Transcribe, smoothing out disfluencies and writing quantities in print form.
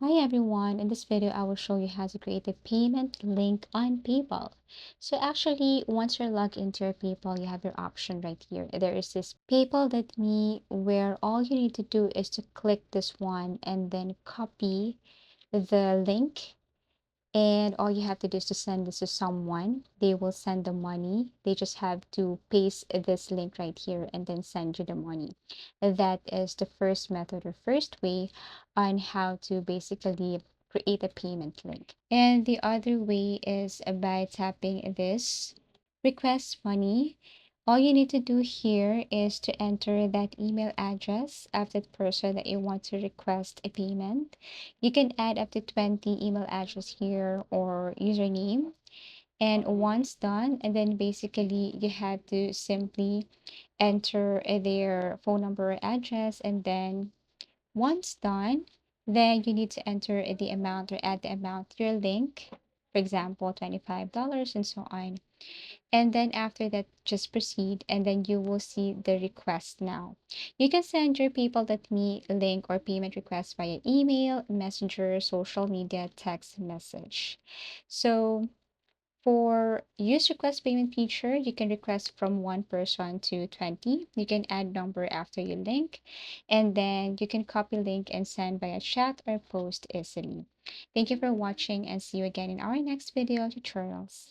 Hi everyone, in this video I will show you how to create a payment link on PayPal. So actually, once you're logged into your PayPal, you have your option right here. There is this PayPal.me where all you need to do is to click this one and then copy the link, and all you have to do is to send this to someone. They will send the money. They just have to paste this link right here and then send you the money. That is the first method or first way on how to basically create a payment link. And the other way is by tapping this request money. All you need to do here is to enter that email address of that person that you want to request a payment. You can add up to 20 email address here or username. And once done, and then basically you have to simply enter their phone number or address. And then once done, then you need to enter the amount or add the amount to your link. For example, $25 and so on. And then after that, just proceed, and then you will see the request now. You can send your PayPal.me link or payment request via email, messenger, social media, text message. So for use request payment feature, you can request from one person to 20. You can add number after your link, and then you can copy link and send via chat or post easily. Thank you for watching and see you again in our next video tutorials.